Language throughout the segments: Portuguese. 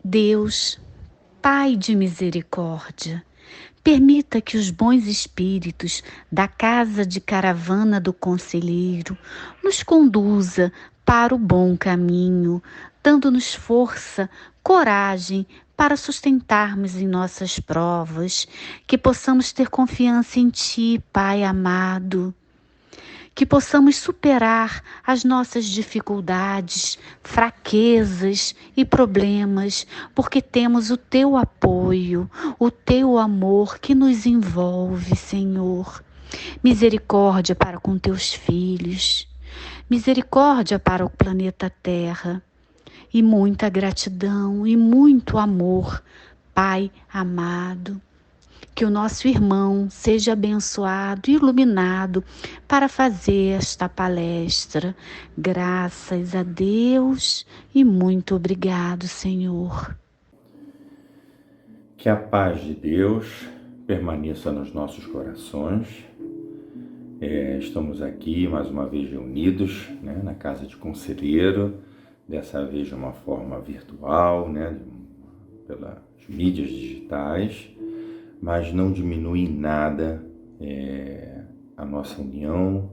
Deus, Pai de misericórdia, permita que os bons espíritos da casa de caravana do conselheiro nos conduza para o bom caminho, dando-nos força, coragem para sustentarmos em nossas provas, que possamos ter confiança em Ti, Pai amado. Que possamos superar as nossas dificuldades, fraquezas e problemas, porque temos o Teu apoio, o Teu amor que nos envolve, Senhor. Misericórdia para com Teus filhos, misericórdia para o planeta Terra, e muita gratidão e muito amor, Pai amado. Que o nosso irmão seja abençoado e iluminado para fazer esta palestra. Graças a Deus e muito obrigado, Senhor. Que a paz de Deus permaneça nos nossos corações. Estamos aqui mais uma vez reunidos, na casa de conselheiro, dessa vez de uma forma virtual, pelas mídias digitais, mas não diminui em nada a nossa união,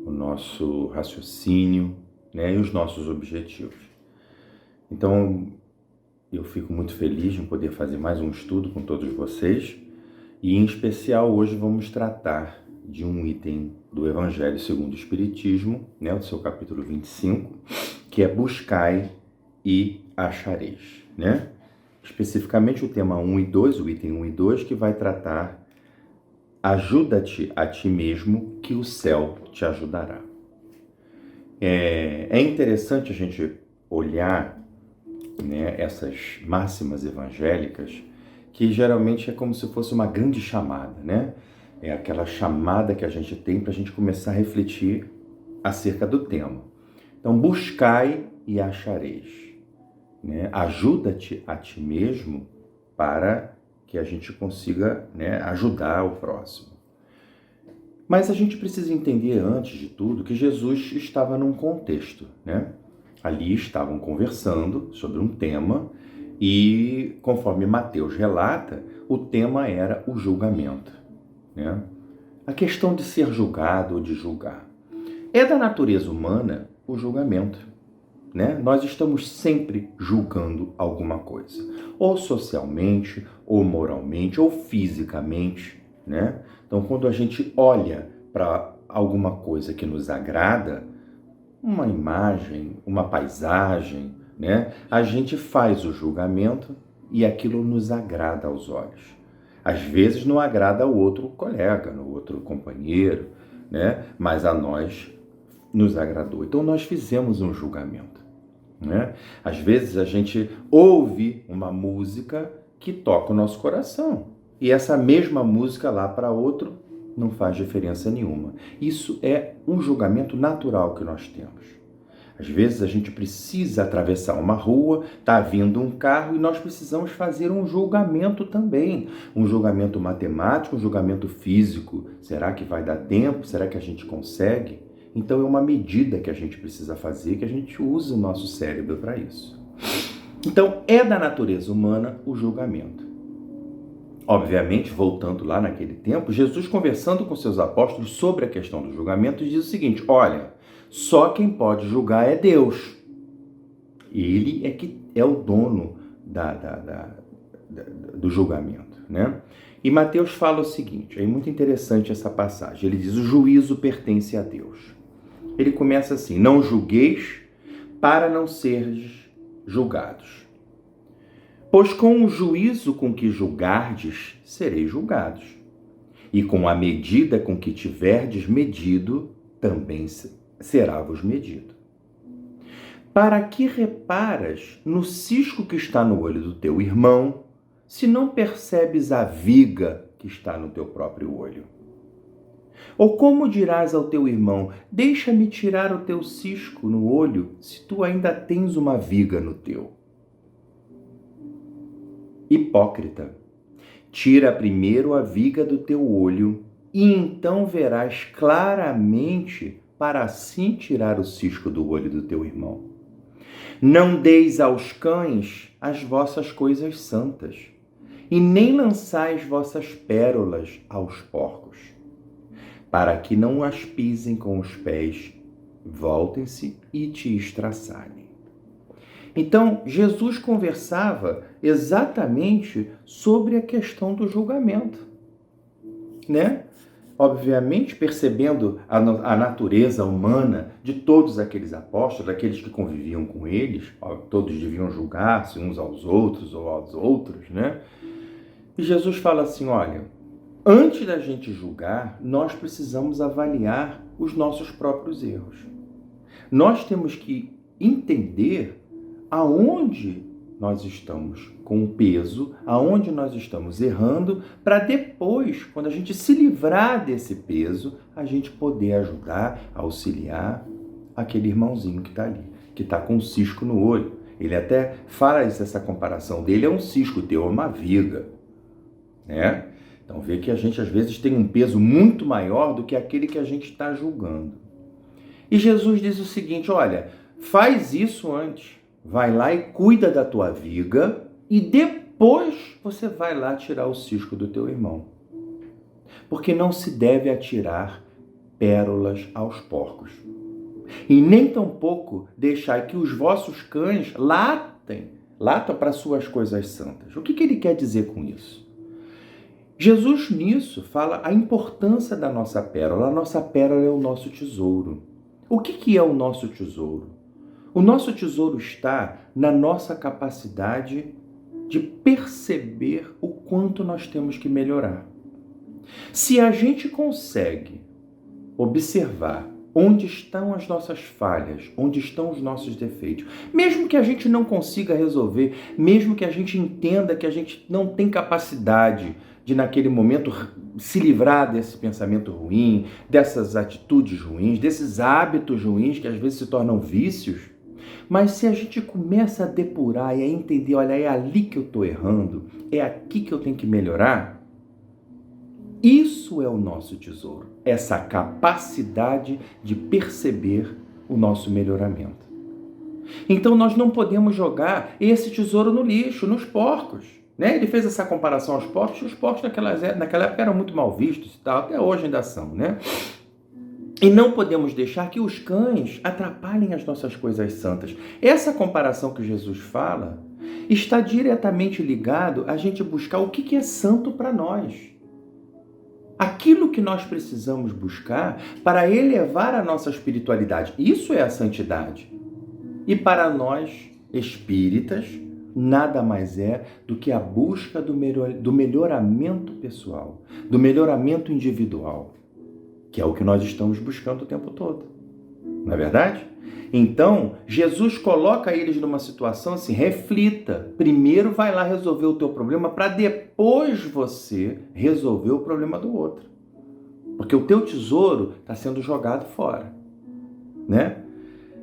o nosso raciocínio, e os nossos objetivos. Então, eu fico muito feliz de poder fazer mais um estudo com todos vocês, e em especial hoje vamos tratar de um item do Evangelho segundo o Espiritismo, do seu capítulo 25, que é buscai e achareis, Especificamente o tema 1 e 2, o item 1 e 2, que vai tratar ajuda-te a ti mesmo, que o céu te ajudará. É interessante a gente olhar essas máximas evangélicas, que geralmente é como se fosse uma grande chamada, É aquela chamada que a gente tem para a gente começar a refletir acerca do tema. Então, buscai e achareis. Ajuda-te a ti mesmo para que a gente consiga ajudar o próximo. Mas a gente precisa entender, antes de tudo, que Jesus estava num contexto, Ali estavam conversando sobre um tema e, conforme Mateus relata, o tema era o julgamento, A questão de ser julgado ou de julgar. É da natureza humana o julgamento, Nós estamos sempre julgando alguma coisa, ou socialmente, ou moralmente, ou fisicamente, Então, quando a gente olha para alguma coisa que nos agrada, uma imagem, uma paisagem, A gente faz o julgamento e aquilo nos agrada aos olhos. Às vezes não agrada ao outro colega, ao outro companheiro, Mas a nós nos agradou. Então nós fizemos um julgamento, Às vezes a gente ouve uma música que toca o nosso coração e essa mesma música lá para outro não faz diferença nenhuma. Isso é um julgamento natural que nós temos. Às vezes a gente precisa atravessar uma rua, está vindo um carro e nós precisamos fazer um julgamento também. Um julgamento matemático, um julgamento físico. Será que vai dar tempo? Será que a gente consegue? Então é uma medida que a gente precisa fazer, que a gente usa o nosso cérebro para isso. Então é da natureza humana o julgamento. Obviamente, voltando lá naquele tempo, Jesus conversando com seus apóstolos sobre a questão do julgamento diz o seguinte: olha, só quem pode julgar é Deus. Ele é que é o dono do julgamento, E Mateus fala o seguinte, é muito interessante essa passagem, ele diz: o juízo pertence a Deus. Ele começa assim: não julgueis para não seres julgados. Pois com o juízo com que julgardes, sereis julgados. E com a medida com que tiverdes medido, também será-vos medido. Para que reparas no cisco que está no olho do teu irmão, se não percebes a viga que está no teu próprio olho? Ou como dirás ao teu irmão: deixa-me tirar o teu cisco no olho, se tu ainda tens uma viga no teu? Hipócrita, tira primeiro a viga do teu olho, e então verás claramente para assim tirar o cisco do olho do teu irmão. Não deis aos cães as vossas coisas santas, e nem lançais vossas pérolas aos porcos, para que não as pisem com os pés, voltem-se e te estraçalhem. Então, Jesus conversava exatamente sobre a questão do julgamento, né? Obviamente, percebendo a natureza humana de todos aqueles apóstolos, aqueles que conviviam com eles, todos deviam julgar-se uns aos outros ou aos outros, né? E Jesus fala assim, olha, antes da gente julgar, nós precisamos avaliar os nossos próprios erros. Nós temos que entender aonde nós estamos com o peso, aonde nós estamos errando, para depois, quando a gente se livrar desse peso, a gente poder ajudar, auxiliar aquele irmãozinho que está ali, que está com um cisco no olho. Ele até fala essa comparação dele, é um cisco, o teu é uma viga, né? Então vê que a gente às vezes tem um peso muito maior do que aquele que a gente está julgando. E Jesus diz o seguinte, olha, faz isso antes. Vai lá e cuida da tua viga e depois você vai lá tirar o cisco do teu irmão. Porque não se deve atirar pérolas aos porcos. E nem tampouco deixar que os vossos cães latam para suas coisas santas. O que ele quer dizer com isso? Jesus nisso fala a importância da nossa pérola. A nossa pérola é o nosso tesouro. O que é o nosso tesouro? O nosso tesouro está na nossa capacidade de perceber o quanto nós temos que melhorar. Se a gente consegue observar onde estão as nossas falhas, onde estão os nossos defeitos, mesmo que a gente não consiga resolver, mesmo que a gente entenda que a gente não tem capacidade de, naquele momento, se livrar desse pensamento ruim, dessas atitudes ruins, desses hábitos ruins que às vezes se tornam vícios, mas se a gente começa a depurar e a entender, olha, é ali que eu estou errando, é aqui que eu tenho que melhorar, isso é o nosso tesouro, essa capacidade de perceber o nosso melhoramento. Então nós não podemos jogar esse tesouro no lixo, nos porcos, né? Ele fez essa comparação aos porcos, e os porcos naquela época eram muito mal vistos e tal, até hoje ainda são, né? E não podemos deixar que os cães atrapalhem as nossas coisas santas. Essa comparação que Jesus fala está diretamente ligado a gente buscar o que é santo para nós. Aquilo que nós precisamos buscar para elevar a nossa espiritualidade. Isso é a santidade. E para nós, espíritas, nada mais é do que a busca do melhoramento pessoal, do melhoramento individual, que é o que nós estamos buscando o tempo todo. Não é verdade? Então, Jesus coloca eles numa situação assim, reflita. Primeiro vai lá resolver o teu problema para depois você resolver o problema do outro. Porque o teu tesouro está sendo jogado fora, né?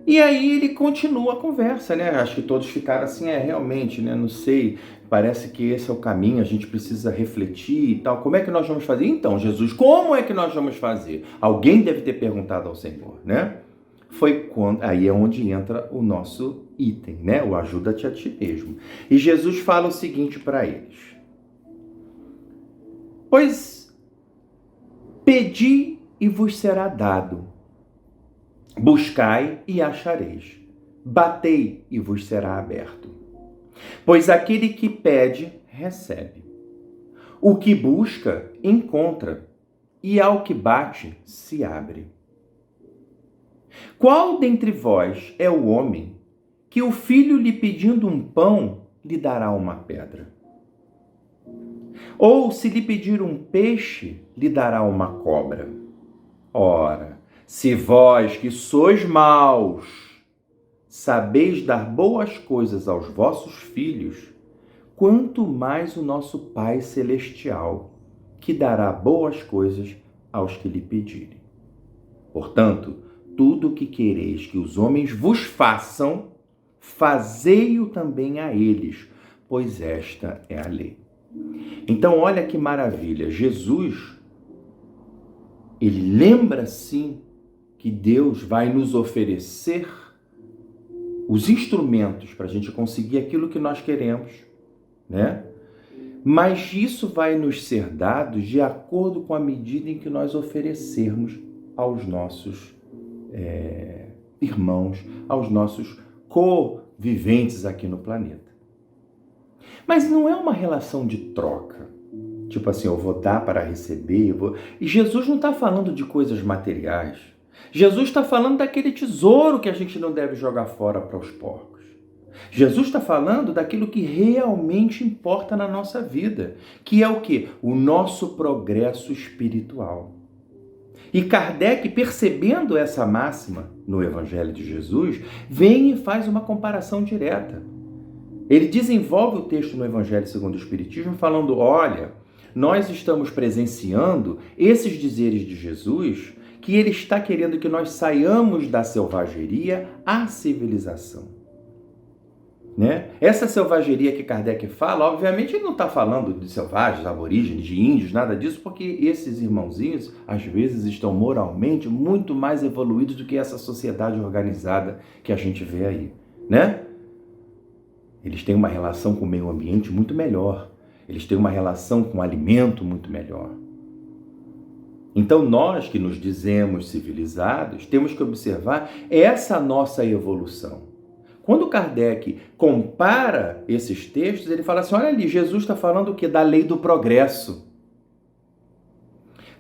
E aí ele continua a conversa, né? Acho que todos ficaram assim, realmente, né? Não sei, parece que esse é o caminho, a gente precisa refletir e tal. Como é que nós vamos fazer? Então, Jesus, como é que nós vamos fazer? Alguém deve ter perguntado ao Senhor, né? Aí é onde entra o nosso item, né? O ajuda-te a ti mesmo. E Jesus fala o seguinte para eles. Pois pedi e vos será dado. Buscai e achareis. Batei e vos será aberto. Pois aquele que pede, recebe. O que busca, encontra. E ao que bate, se abre. Qual dentre vós é o homem que o filho lhe pedindo um pão, lhe dará uma pedra? Ou se lhe pedir um peixe, lhe dará uma cobra? Ora, se vós que sois maus, sabeis dar boas coisas aos vossos filhos, quanto mais o nosso Pai Celestial, que dará boas coisas aos que lhe pedirem. Portanto, tudo o que quereis que os homens vos façam, fazei-o também a eles, pois esta é a lei. Então, olha que maravilha. Jesus, ele lembra sim que Deus vai nos oferecer os instrumentos para a gente conseguir aquilo que nós queremos, né? Mas isso vai nos ser dado de acordo com a medida em que nós oferecermos aos nossos irmãos, aos nossos co-viventes aqui no planeta. Mas não é uma relação de troca. Tipo assim, eu vou dar para receber. E Jesus não está falando de coisas materiais. Jesus está falando daquele tesouro que a gente não deve jogar fora para os porcos. Jesus está falando daquilo que realmente importa na nossa vida, que é o quê? O nosso progresso espiritual. E Kardec, percebendo essa máxima no Evangelho de Jesus, vem e faz uma comparação direta. Ele desenvolve o texto no Evangelho segundo o Espiritismo falando, olha, nós estamos presenciando esses dizeres de Jesus, que ele está querendo que nós saiamos da selvageria à civilização. Né? Essa selvageria que Kardec fala, obviamente ele não está falando de selvagens, aborígenes, de índios, nada disso, porque esses irmãozinhos, às vezes, estão moralmente muito mais evoluídos do que essa sociedade organizada que a gente vê aí, né? Eles têm uma relação com o meio ambiente muito melhor, eles têm uma relação com o alimento muito melhor. Então nós que nos dizemos civilizados, temos que observar essa nossa evolução. Quando Kardec compara esses textos, ele fala assim, olha ali, Jesus está falando o quê? Da lei do progresso.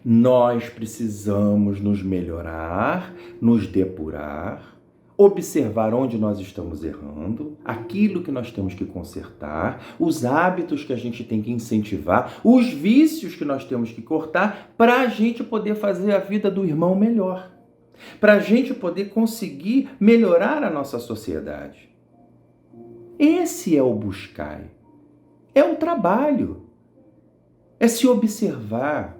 Nós precisamos nos melhorar, nos depurar, observar onde nós estamos errando, aquilo que nós temos que consertar, os hábitos que a gente tem que incentivar, os vícios que nós temos que cortar, para a gente poder fazer a vida do irmão melhor. Para a gente poder conseguir melhorar a nossa sociedade. Esse é o buscar. É o trabalho. É se observar.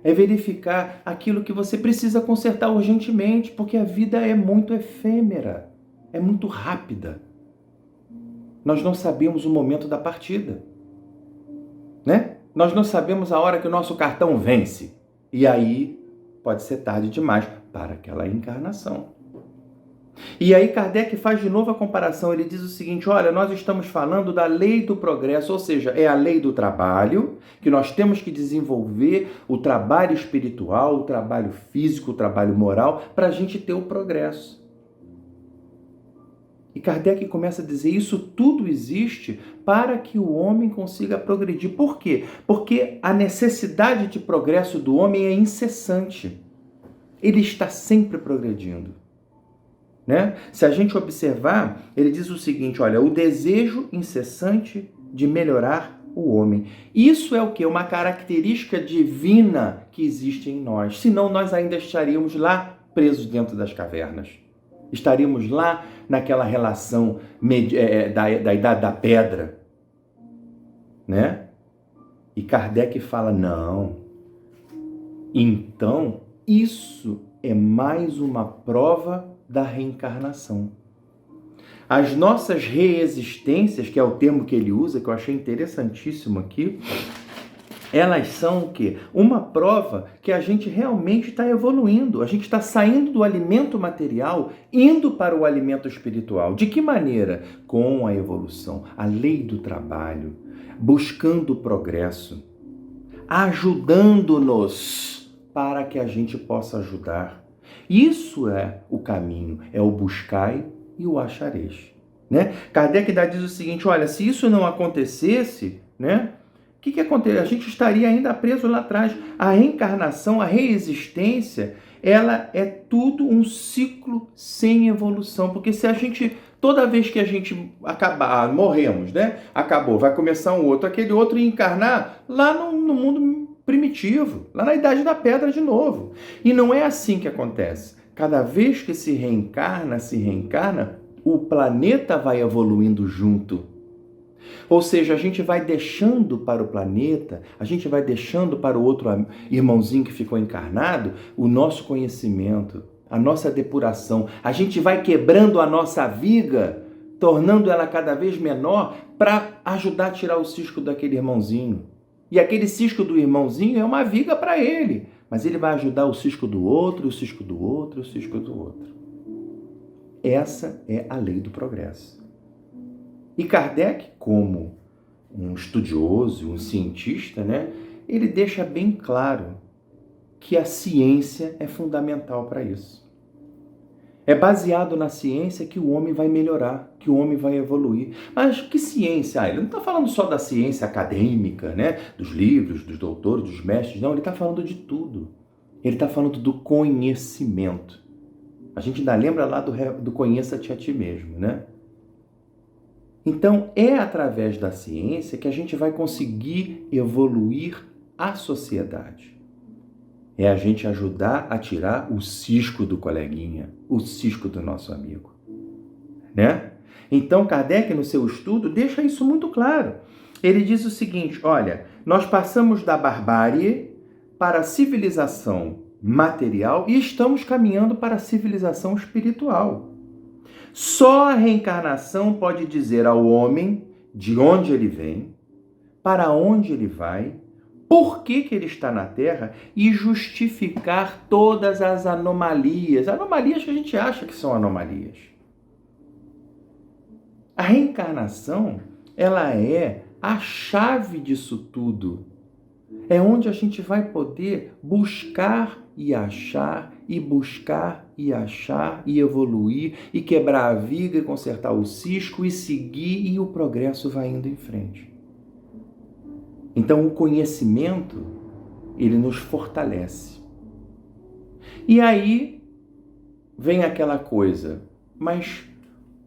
É verificar aquilo que você precisa consertar urgentemente, porque a vida é muito efêmera, é muito rápida. Nós não sabemos o momento da partida, né? Nós não sabemos a hora que o nosso cartão vence. E aí pode ser tarde demais para aquela encarnação. E aí Kardec faz de novo a comparação, ele diz o seguinte, olha, nós estamos falando da lei do progresso, ou seja, é a lei do trabalho, que nós temos que desenvolver o trabalho espiritual, o trabalho físico, o trabalho moral, para a gente ter o progresso. E Kardec começa a dizer, isso tudo existe para que o homem consiga progredir. Por quê? Porque a necessidade de progresso do homem é incessante. Ele está sempre progredindo. Né? Se a gente observar, ele diz o seguinte, olha, o desejo incessante de melhorar o homem. Isso é o quê? Uma característica divina que existe em nós. Senão nós ainda estaríamos lá presos dentro das cavernas. Estaríamos lá naquela relação da idade da pedra. Né? E Kardec fala, não. Então, isso é mais uma prova da reencarnação. As nossas reexistências, que é o termo que ele usa, que eu achei interessantíssimo aqui, elas são o quê? Uma prova que a gente realmente está evoluindo, a gente está saindo do alimento material, indo para o alimento espiritual. De que maneira? Com a evolução, a lei do trabalho, buscando o progresso, ajudando-nos para que a gente possa ajudar. Isso é o caminho, é o buscai e o achareis. Né? Kardec diz o seguinte, olha, se isso não acontecesse, né, o que aconteceria? A gente estaria ainda preso lá atrás. A reencarnação, a reexistência, ela é tudo um ciclo sem evolução, porque se a gente, toda vez que a gente acabar, morremos, né, acabou, vai começar um outro, aquele outro ia encarnar lá no mundo primitivo, lá na Idade da Pedra de novo. E não é assim que acontece. Cada vez que se reencarna, o planeta vai evoluindo junto. Ou seja, a gente vai deixando para o planeta, a gente vai deixando para o outro irmãozinho que ficou encarnado, o nosso conhecimento, a nossa depuração. A gente vai quebrando a nossa viga, tornando ela cada vez menor para ajudar a tirar o cisco daquele irmãozinho. E aquele cisco do irmãozinho é uma viga para ele, mas ele vai ajudar o cisco do outro, o cisco do outro, o cisco do outro. Essa é a lei do progresso. E Kardec, como um estudioso, um cientista, né, ele deixa bem claro que a ciência é fundamental para isso. É baseado na ciência que o homem vai melhorar, que o homem vai evoluir. Mas que ciência? Ele não está falando só da ciência acadêmica, né? Dos livros, dos doutores, dos mestres. Não, ele está falando de tudo. Ele está falando do conhecimento. A gente ainda lembra lá do conheça-te a ti mesmo, né? Então, é através da ciência que a gente vai conseguir evoluir a sociedade. É a gente ajudar a tirar o cisco do coleguinha, o cisco do nosso amigo, né? Então, Kardec, no seu estudo, deixa isso muito claro. Ele diz o seguinte, olha, nós passamos da barbárie para a civilização material e estamos caminhando para a civilização espiritual. Só a reencarnação pode dizer ao homem de onde ele vem, para onde ele vai, por que ele está na Terra e justificar todas as anomalias que a gente acha que são anomalias. A reencarnação, ela é a chave disso tudo. É onde a gente vai poder buscar e achar, e buscar e achar, e evoluir, e quebrar a viga, e consertar o cisco, e seguir, e o progresso vai indo em frente. Então, o conhecimento, ele nos fortalece. E aí, vem aquela coisa, mas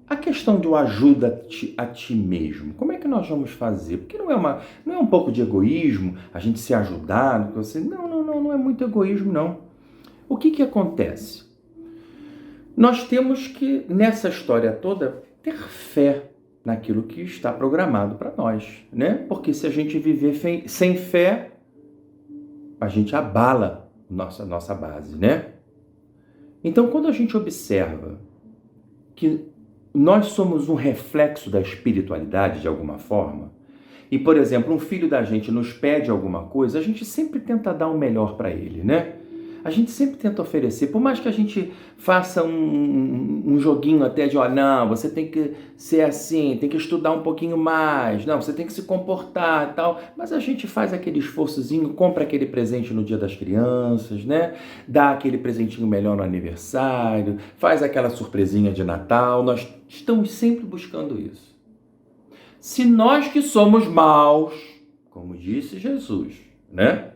a questão do ajuda-te a ti mesmo, como é que nós vamos fazer? Porque não é um pouco de egoísmo a gente se ajudar? Não é muito egoísmo, não. O que acontece? Nós temos que, nessa história toda, ter fé naquilo que está programado para nós, né? Porque se a gente viver sem fé, a gente abala nossa base, né? Então, quando a gente observa que nós somos um reflexo da espiritualidade de alguma forma, e, por exemplo, um filho da gente nos pede alguma coisa, a gente sempre tenta dar o melhor para ele, né? A gente sempre tenta oferecer, por mais que a gente faça um joguinho até de, não, você tem que ser assim, tem que estudar um pouquinho mais, não, você tem que se comportar e tal, mas a gente faz aquele esforçozinho, compra aquele presente no Dia das Crianças, né? Dá aquele presentinho melhor no aniversário, faz aquela surpresinha de Natal, nós estamos sempre buscando isso. Se nós que somos maus, como disse Jesus, né?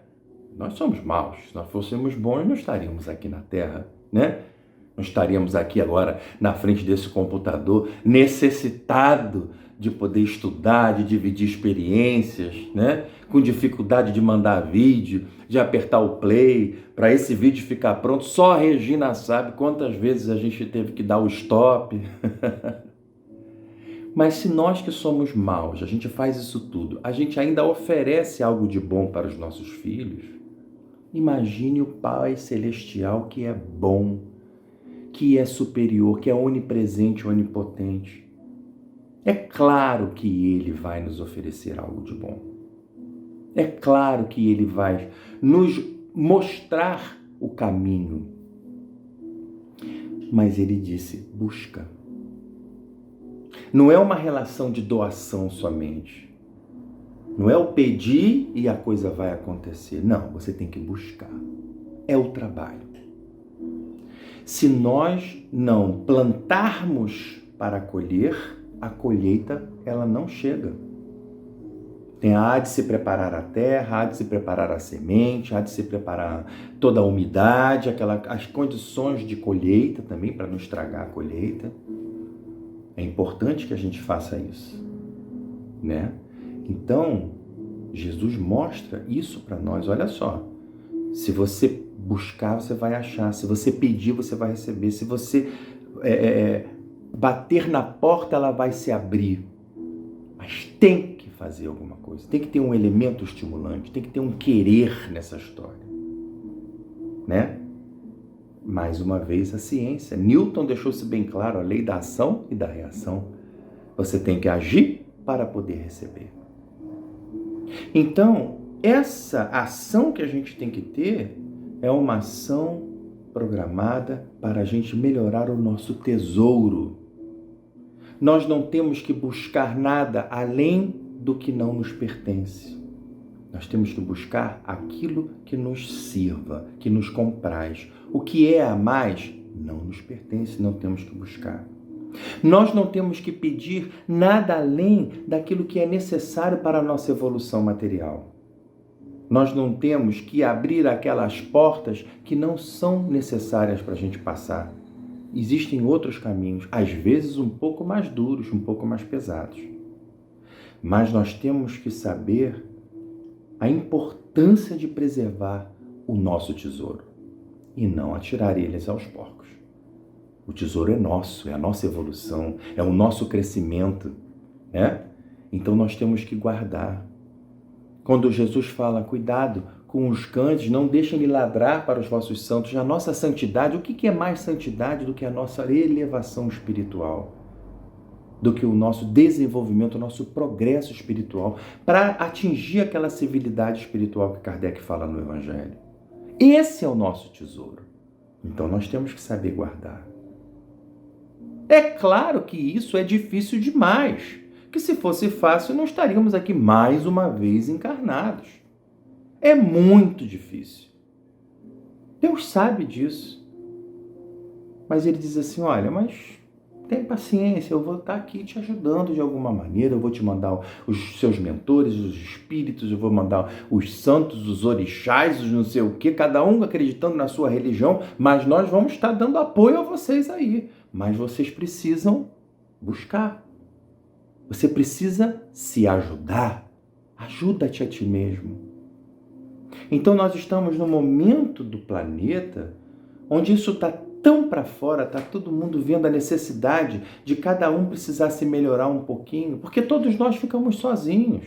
Nós somos maus. Se nós fôssemos bons, não estaríamos aqui na Terra, né? Não estaríamos aqui agora na frente desse computador, necessitado de poder estudar, de dividir experiências, né? Com dificuldade de mandar vídeo, de apertar o play, para esse vídeo ficar pronto. Só a Regina sabe quantas vezes a gente teve que dar o stop. Mas se nós que somos maus, a gente faz isso tudo, a gente ainda oferece algo de bom para os nossos filhos, imagine o Pai Celestial que é bom, que é superior, que é onipresente, onipotente. É claro que Ele vai nos oferecer algo de bom. É claro que Ele vai nos mostrar o caminho. Mas Ele disse, busca. Não é uma relação de doação somente. Não é o pedir e a coisa vai acontecer. Não, você tem que buscar. É o trabalho. Se nós não plantarmos para colher, a colheita ela não chega. Há de se preparar a terra, há de se preparar a semente, há de se preparar toda a umidade, as condições de colheita também, para não estragar a colheita. É importante que a gente faça isso, né? Então, Jesus mostra isso para nós. Olha só, se você buscar, você vai achar. Se você pedir, você vai receber. Se você bater na porta, ela vai se abrir. Mas tem que fazer alguma coisa. Tem que ter um elemento estimulante. Tem que ter um querer nessa história, né? Mais uma vez, a ciência. Newton deixou-se bem claro, a lei da ação e da reação. Você tem que agir para poder receber. Então, essa ação que a gente tem que ter é uma ação programada para a gente melhorar o nosso tesouro. Nós não temos que buscar nada além do que não nos pertence. Nós temos que buscar aquilo que nos sirva, que nos compraz. O que é a mais não nos pertence, não temos que buscar. Nós não temos que pedir nada além daquilo que é necessário para a nossa evolução material. Nós não temos que abrir aquelas portas que não são necessárias para a gente passar. Existem outros caminhos, às vezes um pouco mais duros, um pouco mais pesados. Mas nós temos que saber a importância de preservar o nosso tesouro e não atirar eles aos porcos. O tesouro é nosso, é a nossa evolução, é o nosso crescimento, né? Então nós temos que guardar. Quando Jesus fala, cuidado com os cães, não deixem de ladrar para os vossos santos. A nossa santidade, o que é mais santidade do que a nossa elevação espiritual? Do que o nosso desenvolvimento, o nosso progresso espiritual, para atingir aquela civilidade espiritual que Kardec fala no Evangelho. Esse é o nosso tesouro. Então nós temos que saber guardar. É claro que isso é difícil demais, que se fosse fácil não estaríamos aqui mais uma vez encarnados. É muito difícil. Deus sabe disso. Mas ele diz assim, olha, mas tem paciência, eu vou estar aqui te ajudando de alguma maneira, eu vou te mandar os seus mentores, os espíritos, eu vou mandar os santos, os orixás, os não sei o quê, cada um acreditando na sua religião, mas nós vamos estar dando apoio a vocês aí. Mas vocês precisam buscar. Você precisa se ajudar. Ajuda-te a ti mesmo. Então nós estamos num momento do planeta onde isso está tão para fora, está todo mundo vendo a necessidade de cada um precisar se melhorar um pouquinho, porque todos nós ficamos sozinhos.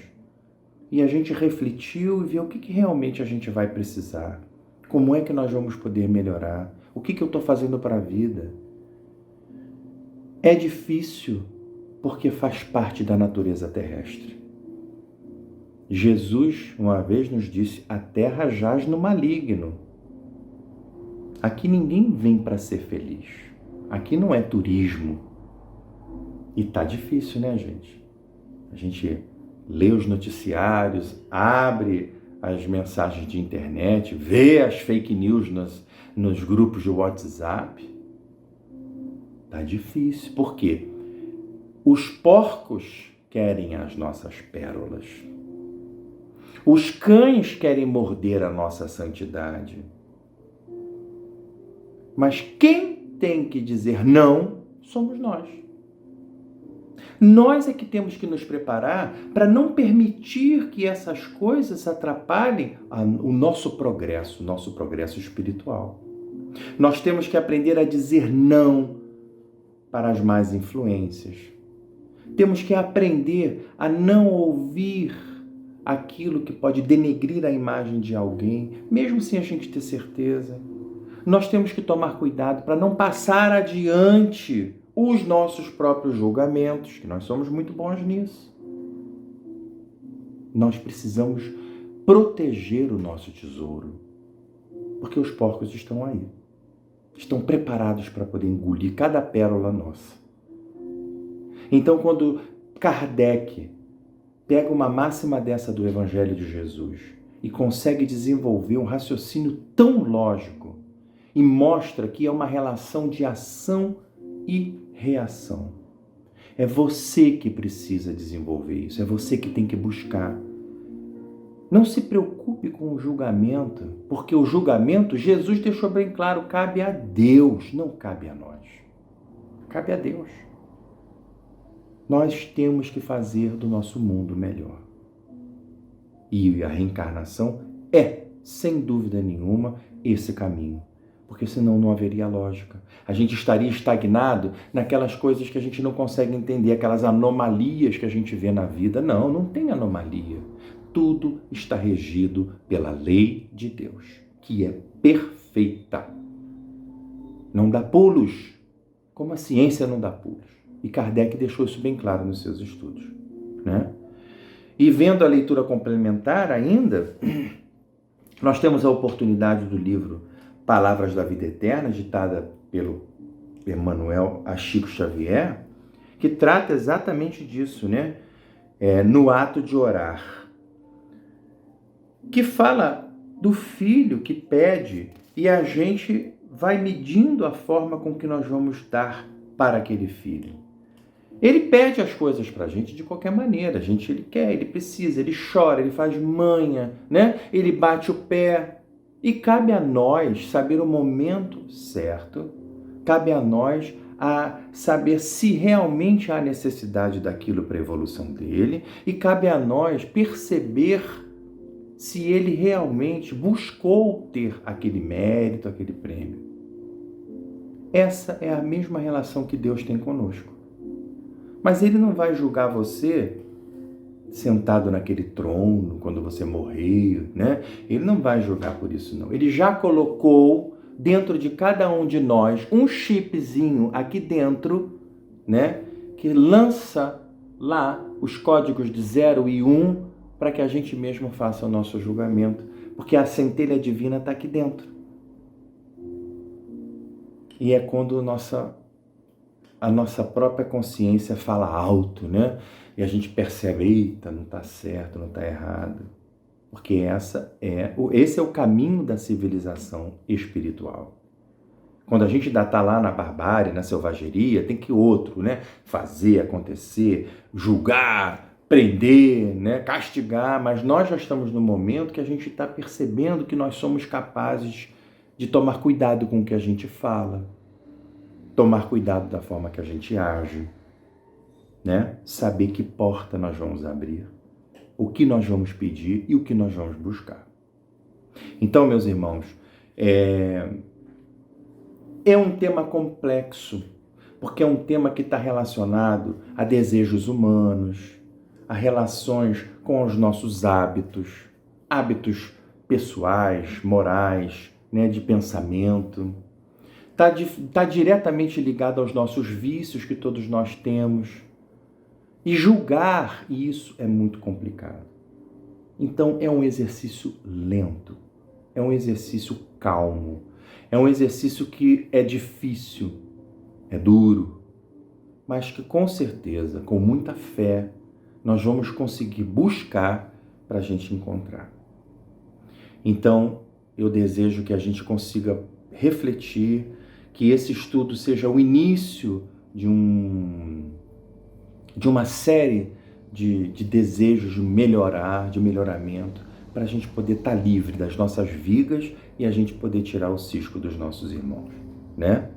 E a gente refletiu e viu o que realmente a gente vai precisar. Como é que nós vamos poder melhorar? O que eu estou fazendo para a vida? É difícil porque faz parte da natureza terrestre. Jesus, uma vez, nos disse, a terra jaz no maligno. Aqui ninguém vem para ser feliz. Aqui não é turismo. E tá difícil, né, gente? A gente lê os noticiários, abre as mensagens de internet, vê as fake news nos grupos de WhatsApp. Tá difícil. Por quê? Os porcos querem as nossas pérolas. Os cães querem morder a nossa santidade. Mas quem tem que dizer não somos nós. Nós é que temos que nos preparar para não permitir que essas coisas atrapalhem o nosso progresso espiritual. Nós temos que aprender a dizer não para as más influências. Temos que aprender a não ouvir aquilo que pode denegrir a imagem de alguém, mesmo sem a gente ter certeza. Nós temos que tomar cuidado para não passar adiante os nossos próprios julgamentos, que nós somos muito bons nisso. Nós precisamos proteger o nosso tesouro, porque os porcos estão aí. Estão preparados para poder engolir cada pérola nossa. Então, quando Kardec pega uma máxima dessa do Evangelho de Jesus e consegue desenvolver um raciocínio tão lógico e mostra que é uma relação de ação e reação. É você que precisa desenvolver isso, é você que tem que buscar. Não se preocupe com o julgamento, porque o julgamento, Jesus deixou bem claro, cabe a Deus, não cabe a nós. Cabe a Deus. Nós temos que fazer do nosso mundo melhor. E a reencarnação é, sem dúvida nenhuma, esse caminho. Porque senão não haveria lógica. A gente estaria estagnado naquelas coisas que a gente não consegue entender, aquelas anomalias que a gente vê na vida. Não, não tem anomalia. Tudo está regido pela lei de Deus, que é perfeita. Não dá pulos, como a ciência não dá pulos. E Kardec deixou isso bem claro nos seus estudos, né? E vendo a leitura complementar ainda, nós temos a oportunidade do livro Palavras da Vida Eterna, ditada pelo Emmanuel a Chico Xavier, que trata exatamente disso, né? No ato de orar, que fala do filho que pede e a gente vai medindo a forma com que nós vamos dar para aquele filho. Ele pede as coisas para a gente de qualquer maneira, ele quer, ele precisa, ele chora, ele faz manha, né? Ele bate o pé. E cabe a nós saber o momento certo, cabe a nós a saber se realmente há necessidade daquilo para a evolução dele, e cabe a nós perceber se ele realmente buscou ter aquele mérito, aquele prêmio. Essa é a mesma relação que Deus tem conosco. Mas ele não vai julgar você sentado naquele trono quando você morrer, né? Ele não vai julgar por isso, não. Ele já colocou dentro de cada um de nós um chipzinho aqui dentro, né? Que lança lá os códigos de 0 e 1 para que a gente mesmo faça o nosso julgamento, porque a centelha divina está aqui dentro. E é quando a nossa própria consciência fala alto, né? E a gente percebe, eita, não está certo, não está errado. Porque esse é o caminho da civilização espiritual. Quando a gente ainda está lá na barbárie, na selvageria, tem que outro, né? Fazer acontecer, julgar, prender, né? Castigar. Mas nós já estamos no momento que a gente está percebendo que nós somos capazes de tomar cuidado com o que a gente fala, tomar cuidado da forma que a gente age, né? Saber que porta nós vamos abrir, o que nós vamos pedir e o que nós vamos buscar. Então, meus irmãos, é um tema complexo, porque é um tema que está relacionado a desejos humanos, a relações com os nossos hábitos pessoais, morais, né, de pensamento. Está diretamente ligado aos nossos vícios que todos nós temos. E julgar isso é muito complicado. Então é um exercício lento, é um exercício calmo, é um exercício que é difícil, é duro, mas que com certeza, com muita fé, nós vamos conseguir buscar para a gente encontrar. Então eu desejo que a gente consiga refletir, que esse estudo seja o início de uma série de desejos de melhorar, de melhoramento, para a gente poder estar livre das nossas vigas e a gente poder tirar o cisco dos nossos irmãos, né?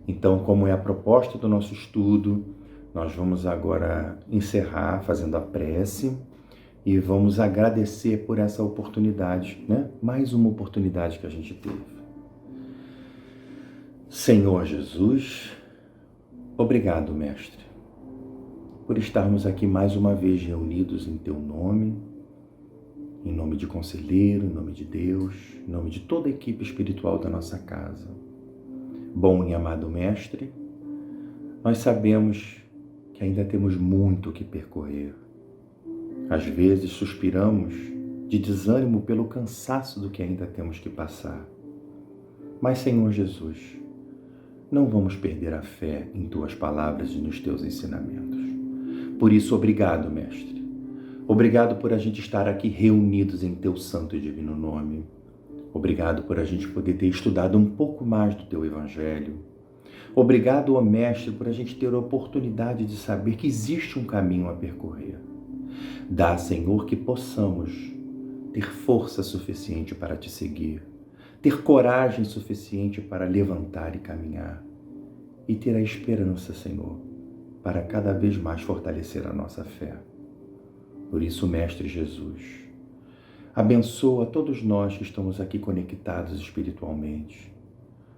Então, como é a proposta do nosso estudo, nós vamos agora encerrar fazendo a prece e vamos agradecer por essa oportunidade, né? Mais uma oportunidade que a gente teve. Senhor Jesus, obrigado, Mestre, por estarmos aqui mais uma vez reunidos em Teu nome, em nome de Conselheiro, em nome de Deus, em nome de toda a equipe espiritual da nossa casa. Bom e amado Mestre, nós sabemos que ainda temos muito o que percorrer. Às vezes suspiramos de desânimo pelo cansaço do que ainda temos que passar. Mas, Senhor Jesus, não vamos perder a fé em Tuas palavras e nos Teus ensinamentos. Por isso, obrigado, Mestre. Obrigado por a gente estar aqui reunidos em Teu santo e divino nome. Obrigado por a gente poder ter estudado um pouco mais do Teu Evangelho. Obrigado, ó Mestre, por a gente ter a oportunidade de saber que existe um caminho a percorrer. Dá, Senhor, que possamos ter força suficiente para Te seguir, ter coragem suficiente para levantar e caminhar, e ter a esperança, Senhor, para cada vez mais fortalecer a nossa fé. Por isso, Mestre Jesus, abençoa todos nós que estamos aqui conectados espiritualmente.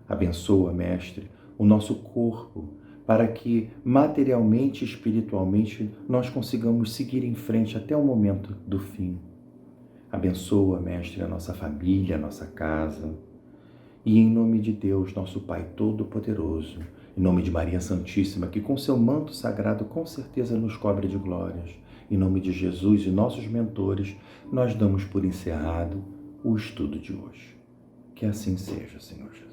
Abençoa, Mestre, o nosso corpo, para que materialmente e espiritualmente nós consigamos seguir em frente até o momento do fim. Abençoa, Mestre, a nossa família, a nossa casa. E em nome de Deus, nosso Pai Todo-Poderoso, em nome de Maria Santíssima, que com seu manto sagrado com certeza nos cobre de glórias, em nome de Jesus e nossos mentores, nós damos por encerrado o estudo de hoje. Que assim seja, Senhor Jesus.